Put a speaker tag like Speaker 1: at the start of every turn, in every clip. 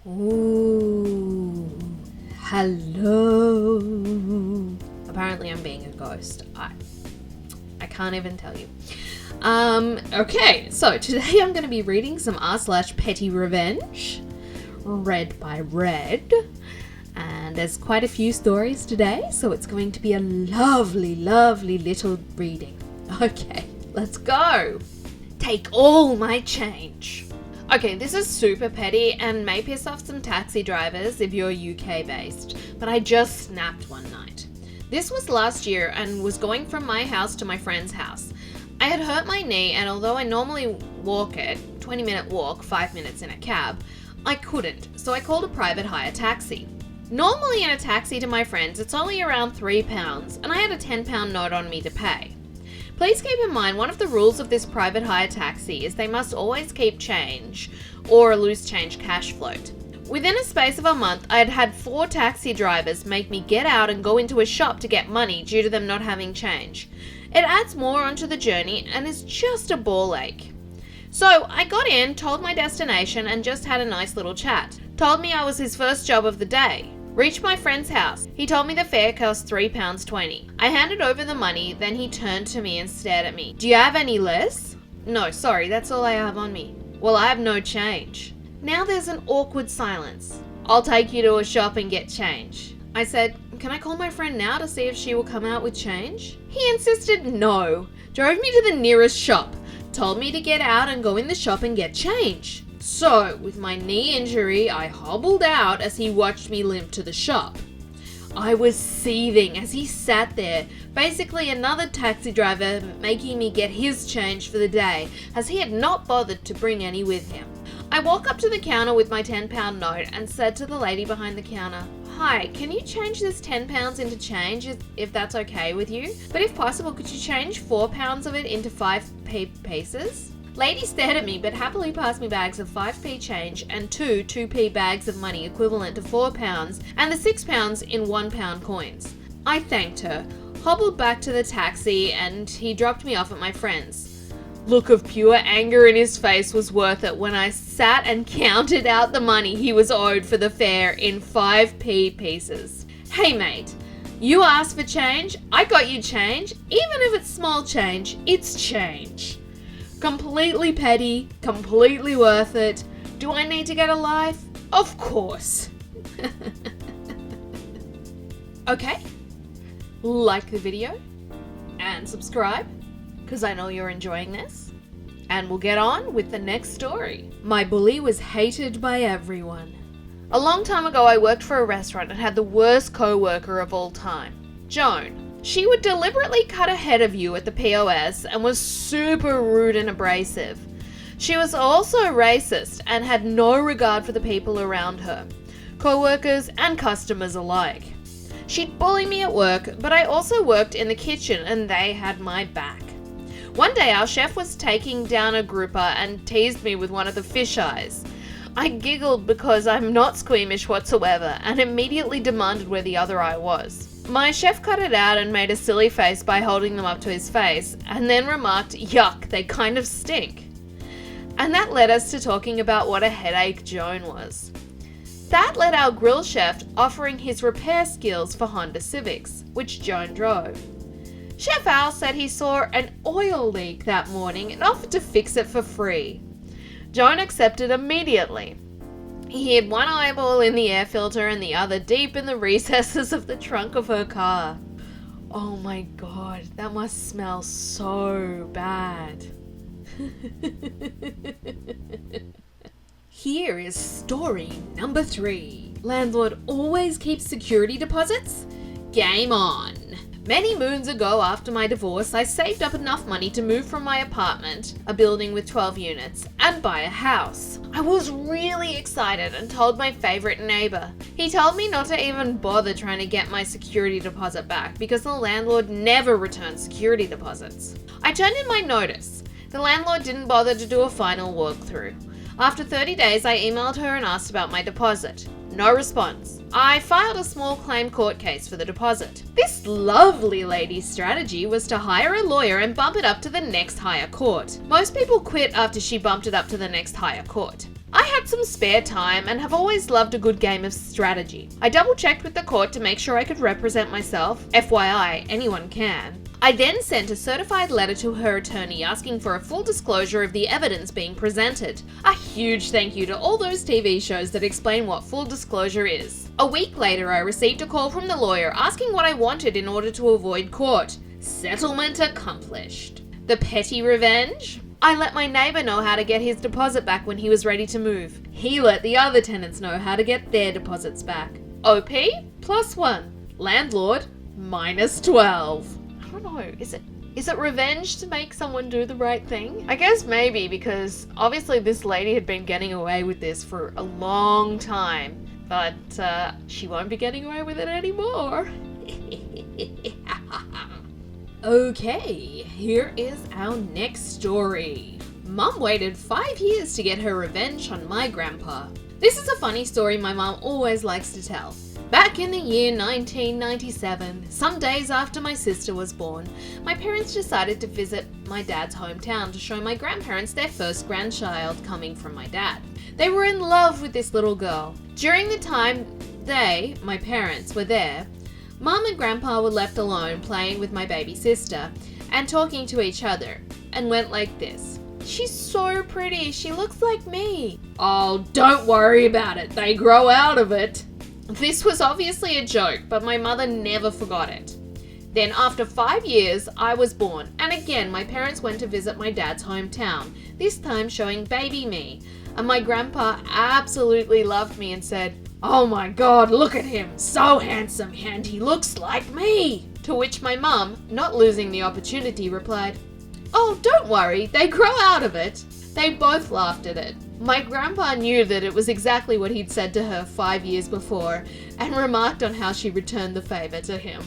Speaker 1: Ooh, hello. Apparently I'm being a ghost. I can't even tell you. Okay, so today I'm going to be reading some r/PettyRevenge, read by Red. And there's quite a few stories today, so it's going to be a lovely, lovely little reading. Okay, let's go. Take all my change. Okay, this is super petty and may piss off some taxi drivers if you're UK based, but I just snapped one night. This was last year and was going from my house to my friend's house. I had hurt my knee, and although I normally walk it, 20-minute walk, 5 minutes in a cab, I couldn't, so I called a private hire taxi. Normally in a taxi to my friends, it's only around £3, and I had a £10 note on me to pay. Please keep in mind, one of the rules of this private hire taxi is they must always keep change or a loose change cash float. Within a space of a month, I had had 4 taxi drivers make me get out and go into a shop to get money due to them not having change. It adds more onto the journey and is just a ball ache. So I got in, told my destination, and just had a nice little chat. Told me I was his first job of the day. Reached my friend's house. He told me the fare cost £3.20. I handed over the money, then he turned to me and stared at me. Do you have any less? No, sorry, that's all I have on me. Well, I have no change. Now there's an awkward silence. I'll take you to a shop and get change. I said, can I call my friend now to see if she will come out with change? He insisted no. Drove me to the nearest shop. Told me to get out and go in the shop and get change. So, with my knee injury, I hobbled out as he watched me limp to the shop. I was seething as he sat there, basically another taxi driver making me get his change for the day, as he had not bothered to bring any with him. I walked up to the counter with my £10 note and said to the lady behind the counter, "Hi, can you change this £10 into change if that's okay with you? But if possible, could you change £4 of it into 5p pieces?" Lady stared at me but happily passed me bags of 5p change and 2p bags of money equivalent to £4 and the £6 in £1 coins. I thanked her, hobbled back to the taxi, and he dropped me off at my friend's. Look of pure anger in his face was worth it when I sat and counted out the money he was owed for the fare in 5p pieces. Hey mate, you asked for change, I got you change. Even if it's small change, it's change. Completely petty, completely worth it. Do I need to get a life? Of course. Okay, like the video and subscribe, because I know you're enjoying this. And we'll get on with the next story. My bully was hated by everyone. A long time ago, I worked for a restaurant and had the worst co-worker of all time, Joan. She would deliberately cut ahead of you at the POS and was super rude and abrasive. She was also racist and had no regard for the people around her, co-workers and customers alike. She'd bully me at work, but I also worked in the kitchen and they had my back. One day our chef was taking down a grouper and teased me with one of the fish eyes. I giggled because I'm not squeamish whatsoever and immediately demanded where the other eye was. My chef cut it out and made a silly face by holding them up to his face, and then remarked, "Yuck, they kind of stink." And that led us to talking about what a headache Joan was. That led our grill chef offering his repair skills for Honda Civics, which Joan drove. Chef Al said he saw an oil leak that morning and offered to fix it for free. Joan accepted immediately. He had one eyeball in the air filter and the other deep in the recesses of the trunk of her car. Oh my god, that must smell so bad. Here is story number 3. Landlord always keeps security deposits? Game on. Many moons ago after my divorce, I saved up enough money to move from my apartment, a building with 12 units, and buy a house. I was really excited and told my favourite neighbour. He told me not to even bother trying to get my security deposit back because the landlord never returns security deposits. I turned in my notice. The landlord didn't bother to do a final walkthrough. After 30 days, I emailed her and asked about my deposit. No response. I filed a small claim court case for the deposit. This lovely lady's strategy was to hire a lawyer and bump it up to the next higher court. Most people quit after she bumped it up to the next higher court. I had some spare time and have always loved a good game of strategy. I double checked with the court to make sure I could represent myself. FYI, anyone can. I then sent a certified letter to her attorney asking for a full disclosure of the evidence being presented. A huge thank you to all those TV shows that explain what full disclosure is. A week later, I received a call from the lawyer asking what I wanted in order to avoid court. Settlement accomplished. The petty revenge? I let my neighbour know how to get his deposit back when he was ready to move. He let the other tenants know how to get their deposits back. OP, +1. Landlord, -12. I don't know, is it revenge to make someone do the right thing? I guess maybe, because obviously this lady had been getting away with this for a long time, but she won't be getting away with it anymore. Okay, here is our next story. Mum waited 5 years to get her revenge on my grandpa. This is a funny story my mum always likes to tell. Back in the year 1997, some days after my sister was born, my parents decided to visit my dad's hometown to show my grandparents their first grandchild coming from my dad. They were in love with this little girl. During the time my parents, were there, Mum and Grandpa were left alone playing with my baby sister and talking to each other, and went like this. She's so pretty, she looks like me. Oh, don't worry about it, they grow out of it. This was obviously a joke, but my mother never forgot it. Then after 5 years, I was born, and again my parents went to visit my dad's hometown, this time showing baby me, and my grandpa absolutely loved me and said, "Oh my god, look at him, so handsome, and he looks like me." To which my mum, not losing the opportunity, replied, "Oh, don't worry, they grow out of it." They both laughed at it. My grandpa knew that it was exactly what he'd said to her 5 years before, and remarked on how she returned the favour to him.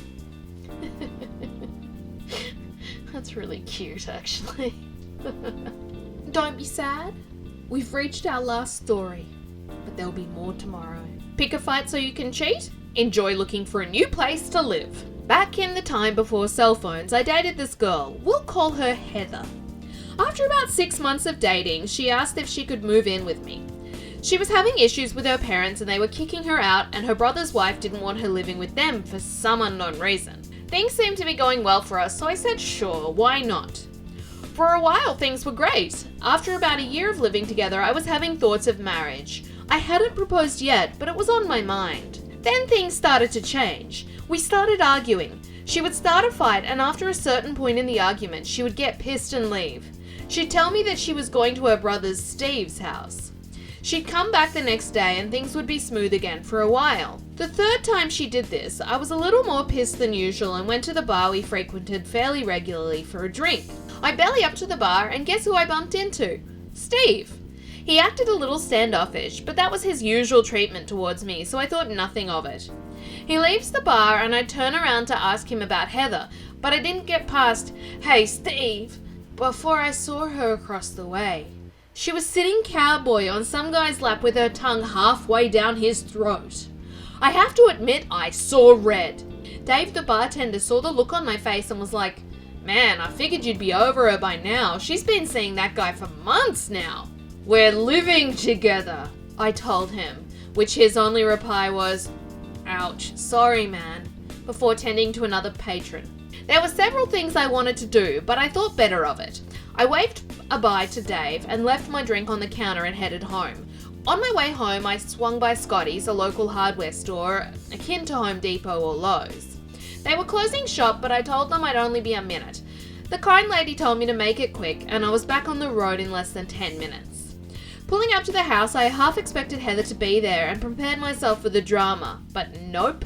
Speaker 1: That's really cute, actually. Don't be sad. We've reached our last story, but there'll be more tomorrow. Pick a fight so you can cheat? Enjoy looking for a new place to live. Back in the time before cell phones, I dated this girl. We'll call her Heather. After about 6 months of dating, she asked if she could move in with me. She was having issues with her parents and they were kicking her out, and her brother's wife didn't want her living with them for some unknown reason. Things seemed to be going well for us, so I said sure, why not? For a while things were great. After about a year of living together, I was having thoughts of marriage. I hadn't proposed yet, but it was on my mind. Then things started to change. We started arguing. She would start a fight, and after a certain point in the argument, she would get pissed and leave. She'd tell me that she was going to her brother Steve's house. She'd come back the next day and things would be smooth again for a while. The third time she did this, I was a little more pissed than usual and went to the bar we frequented fairly regularly for a drink. I belly up to the bar and guess who I bumped into? Steve. He acted a little standoffish, but that was his usual treatment towards me, so I thought nothing of it. He leaves the bar and I turn around to ask him about Heather, but I didn't get past, "Hey Steve," before I saw her across the way. She was sitting cowboy on some guy's lap with her tongue halfway down his throat. I have to admit, I saw red. Dave the bartender saw the look on my face and was like, "Man, I figured you'd be over her by now. She's been seeing that guy for months now." "We're living together," I told him, which his only reply was, "Ouch, sorry man," before tending to another patron. There were several things I wanted to do, but I thought better of it. I waved a bye to Dave and left my drink on the counter and headed home. On my way home, I swung by Scotty's, a local hardware store akin to Home Depot or Lowe's. They were closing shop, but I told them I'd only be a minute. The kind lady told me to make it quick, and I was back on the road in less than 10 minutes. Pulling up to the house, I half expected Heather to be there and prepared myself for the drama, but nope.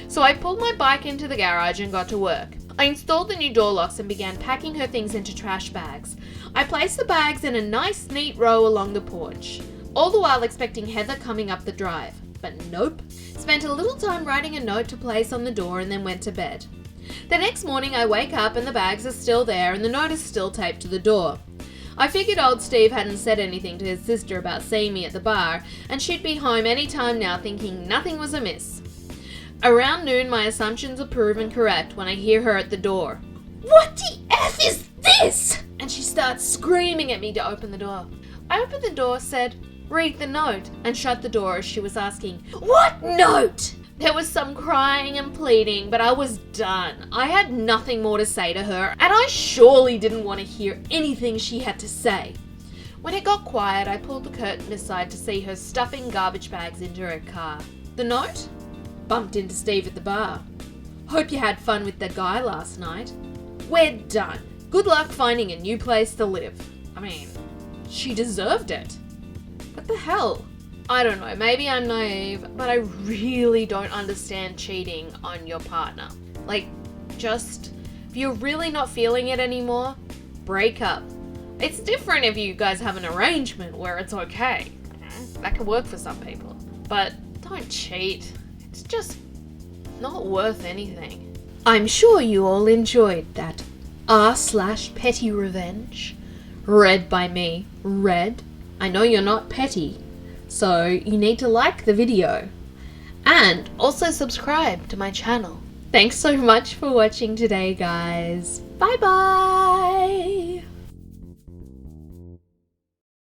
Speaker 1: So I pulled my bike into the garage and got to work. I installed the new door locks and began packing her things into trash bags. I placed the bags in a nice, neat row along the porch, all the while expecting Heather coming up the drive. But nope. Spent a little time writing a note to place on the door and then went to bed. The next morning I wake up and the bags are still there and the note is still taped to the door. I figured old Steve hadn't said anything to his sister about seeing me at the bar, and she'd be home any time now, thinking nothing was amiss. Around noon, my assumptions are proven correct when I hear her at the door. "What the F is this?" And she starts screaming at me to open the door. I opened the door, said, read the note, and shut the door as she was asking, "What note?" There was some crying and pleading, but I was done. I had nothing more to say to her, and I surely didn't want to hear anything she had to say. When it got quiet, I pulled the curtain aside to see her stuffing garbage bags into her car. The note? Bumped into Steve at the bar. "Hope you had fun with that guy last night. We're done. Good luck finding a new place to live." I mean, she deserved it. What the hell? I don't know, maybe I'm naive, but I really don't understand cheating on your partner. Like, just, if you're really not feeling it anymore, break up. It's different if you guys have an arrangement where it's okay. That could work for some people. But don't cheat. It's just not worth anything. I'm sure you all enjoyed that r/PettyRevenge. Read by me, Red. I know you're not petty, so you need to like the video. And also subscribe to my channel. Thanks so much for watching today, guys. Bye bye!